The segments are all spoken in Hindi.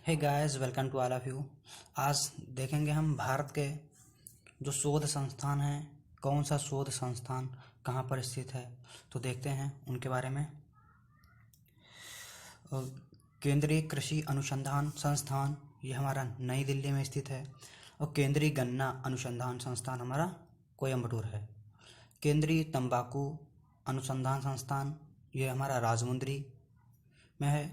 Hey guys, welcome to all of you. आज देखेंगे हम भारत के जो शोध संस्थान हैं, कौन सा शोध संस्थान कहाँ पर स्थित है, तो देखते हैं उनके बारे में। केंद्रीय कृषि अनुसंधान संस्थान ये हमारा नई दिल्ली में स्थित है, और केंद्रीय गन्ना अनुसंधान संस्थान हमारा कोयम्बटूर है। केंद्रीय तंबाकू अनुसंधान संस्थान ये हमारा राजमुंद्री में है।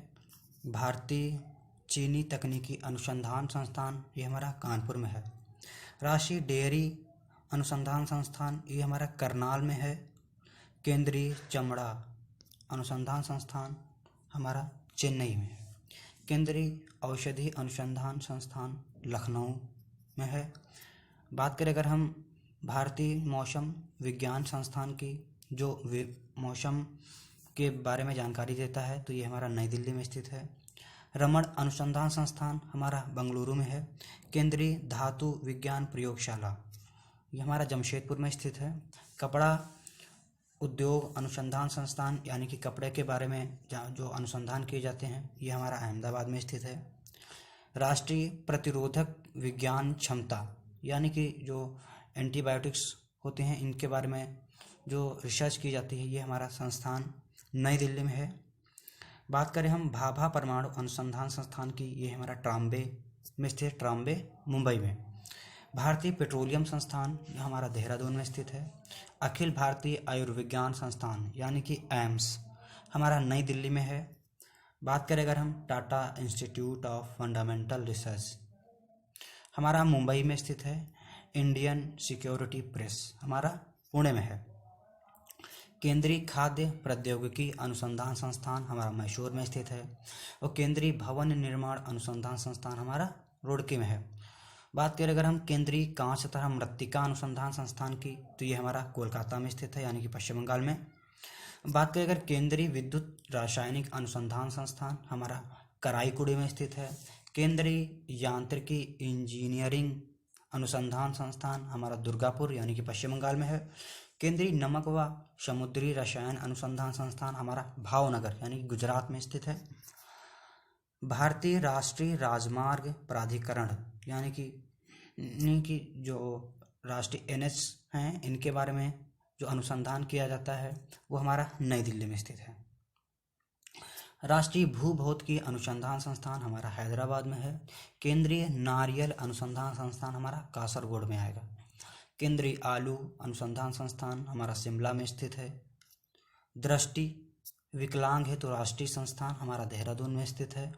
भारतीय चीनी तकनीकी अनुसंधान संस्थान ये हमारा कानपुर में है। राष्ट्रीय डेयरी अनुसंधान संस्थान ये हमारा करनाल में है। केंद्रीय चमड़ा अनुसंधान संस्थान हमारा चेन्नई में है। केंद्रीय औषधि अनुसंधान संस्थान लखनऊ में है। बात करें अगर हम भारतीय मौसम विज्ञान संस्थान की, जो मौसम के बारे में जानकारी देता है, तो ये हमारा नई दिल्ली में स्थित है। रमण अनुसंधान संस्थान हमारा बेंगलुरु में है। केंद्रीय धातु विज्ञान प्रयोगशाला ये हमारा जमशेदपुर में स्थित है। कपड़ा उद्योग अनुसंधान संस्थान यानी कि कपड़े के बारे में जो अनुसंधान किए जाते हैं, ये हमारा अहमदाबाद में स्थित है। राष्ट्रीय प्रतिरोधक विज्ञान क्षमता यानी कि जो एंटीबायोटिक्स होते हैं, इनके बारे में जो रिसर्च की जाती है, ये हमारा संस्थान नई दिल्ली में है। बात करें हम भाभा परमाणु अनुसंधान संस्थान की, ये हमारा ट्राम्बे में स्थित, ट्राम्बे मुंबई में। भारतीय पेट्रोलियम संस्थान हमारा देहरादून में स्थित है। अखिल भारतीय आयुर्विज्ञान संस्थान यानी कि एम्स हमारा नई दिल्ली में है। बात करें अगर हम Tata institute of fundamental research हमारा मुंबई में स्थित है। इंडियन सिक्योरिटी प्रेस हमारा पुणे में है। केंद्रीय खाद्य प्रौद्योगिकी अनुसंधान संस्थान हमारा मैसूर में स्थित है, और केंद्रीय भवन निर्माण अनुसंधान संस्थान हमारा रुड़की में है। बात करें अगर हम केंद्रीय कांच तथा मृत्तिका अनुसंधान संस्थान की, तो ये हमारा कोलकाता में स्थित है यानी कि पश्चिम बंगाल में। बात करें अगर केंद्रीय विद्युत रासायनिक अनुसंधान संस्थान हमारा कराईकुड़ी में स्थित है। केंद्रीय यांत्रिकी इंजीनियरिंग अनुसंधान संस्थान हमारा दुर्गापुर यानी कि पश्चिम बंगाल में है। केंद्रीय नमक व समुद्री रसायन अनुसंधान संस्थान हमारा भावनगर यानी कि गुजरात में स्थित है। भारतीय राष्ट्रीय राजमार्ग प्राधिकरण यानी कि जो राष्ट्रीय NH हैं, इनके बारे में जो अनुसंधान किया जाता है, वो हमारा नई दिल्ली में स्थित है। राष्ट्रीय भूभौतिकी अनुसंधान संस्थान हमारा हैदराबाद में है। केंद्रीय नारियल अनुसंधान संस्थान हमारा कासरगोड में आएगा। केंद्रीय आलू अनुसंधान संस्थान हमारा शिमला में स्थित है। दृष्टि विकलांग हेतु राष्ट्रीय संस्थान हमारा देहरादून में स्थित है।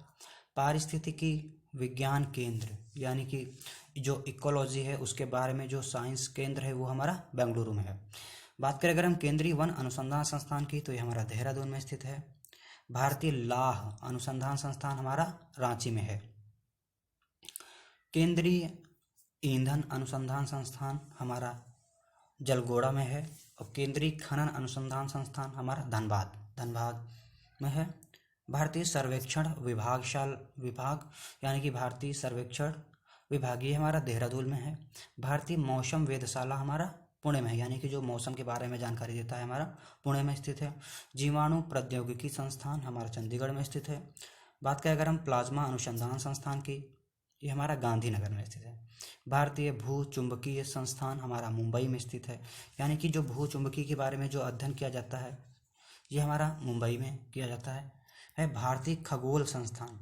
पारिस्थितिकी विज्ञान केंद्र यानी कि जो इकोलॉजी है, उसके बारे में जो साइंस केंद्र है, वो हमारा बेंगलुरु में है। बात करें अगर हम केंद्रीय वन अनुसंधान संस्थान की, तो ये हमारा देहरादून में स्थित है। भारतीय लाह अनुसंधान संस्थान हमारा रांची में है। केंद्रीय ईंधन अनुसंधान संस्थान हमारा जलगोड़ा में है, और केंद्रीय खनन अनुसंधान संस्थान हमारा धनबाद में है। भारतीय सर्वेक्षण विभाग यानी कि भारतीय सर्वेक्षण विभागीय हमारा देहरादून में है। भारतीय मौसम वेधशाला हमारा पुणे में है, यानी कि जो मौसम के बारे में जानकारी देता है, हमारा पुणे में स्थित है। जीवाणु प्रौद्योगिकी संस्थान हमारा चंडीगढ़ में स्थित है। बात करें अगर हम प्लाज्मा अनुसंधान संस्थान की, ये हमारा गांधीनगर में स्थित है। भारतीय भू चुंबकीय संस्थान हमारा मुंबई में स्थित है, यानी कि जो भू चुंबकीय के बारे में जो अध्ययन किया जाता है, ये हमारा मुंबई में किया जाता है। भारतीय खगोल संस्थान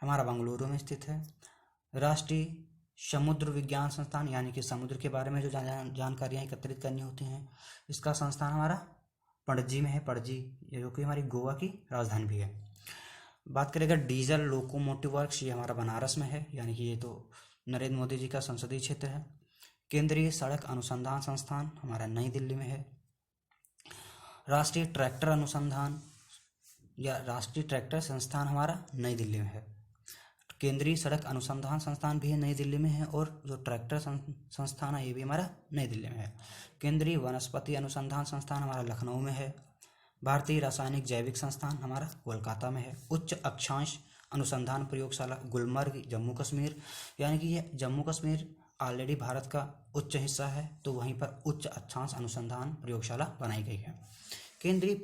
हमारा बेंगलुरु में स्थित है। राष्ट्रीय समुद्र विज्ञान संस्थान यानी कि समुद्र के बारे में जो जानकारियाँ एकत्रित करनी होती हैं, इसका संस्थान हमारा पणजी में है। पणजी जो कि हमारी गोवा की राजधानी भी है। बात करें अगर डीजल लोकोमोटिव वर्क्स, ये हमारा बनारस में है, यानी कि ये तो नरेंद्र मोदी जी का संसदीय क्षेत्र है। केंद्रीय सड़क अनुसंधान संस्थान हमारा नई दिल्ली में है। राष्ट्रीय ट्रैक्टर अनुसंधान या राष्ट्रीय ट्रैक्टर संस्थान हमारा नई दिल्ली में है। केंद्रीय सड़क अनुसंधान संस्थान भी नई दिल्ली में है, और जो ट्रैक्टर संस्थान है, ये भी हमारा नई दिल्ली में है। केंद्रीय वनस्पति अनुसंधान संस्थान हमारा लखनऊ में है। भारतीय रासायनिक जैविक संस्थान हमारा कोलकाता में है। उच्च अक्षांश अनुसंधान प्रयोगशाला गुलमर्ग जम्मू कश्मीर, यानी कि ये जम्मू कश्मीर ऑलरेडी भारत का उच्च हिस्सा है, तो वहीं पर उच्च अक्षांश अनुसंधान प्रयोगशाला बनाई गई है। केंद्रीय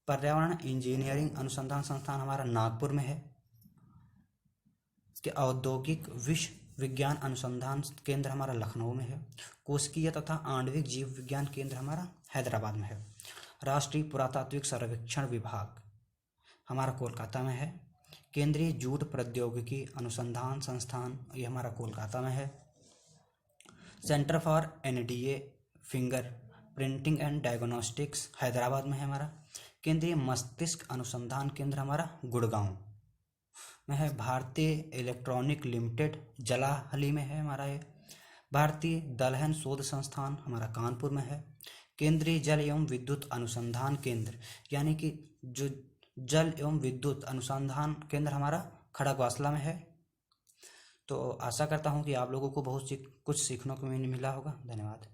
पर्यावरण इंजीनियरिंग अनुसंधान संस्थान हमारा नागपुर में है। कि औद्योगिक विज्ञान अनुसंधान केंद्र हमारा लखनऊ में है। कोशिकीय तथा आणविक जीव विज्ञान केंद्र हमारा हैदराबाद में है। राष्ट्रीय पुरातात्विक सर्वेक्षण विभाग हमारा कोलकाता में है। केंद्रीय जूट प्रौद्योगिकी अनुसंधान संस्थान ये हमारा कोलकाता में है। Centre for NDA finger printing and diagnostics Hyderabad में है हमारा। केंद्रीय मस्तिष्क अनुसंधान केंद्र हमारा गुड़गांव में है। भारतीय इलेक्ट्रॉनिक लिमिटेड जलाहली में है हमारा ये। भारतीय दलहन शोध संस्थान हमारा कानपुर में है। केंद्रीय जल एवं विद्युत अनुसंधान केंद्र यानी कि जो जल एवं विद्युत अनुसंधान केंद्र हमारा खड़गवासला में है। तो आशा करता हूँ कि आप लोगों को कुछ सीखने को मिला होगा। धन्यवाद।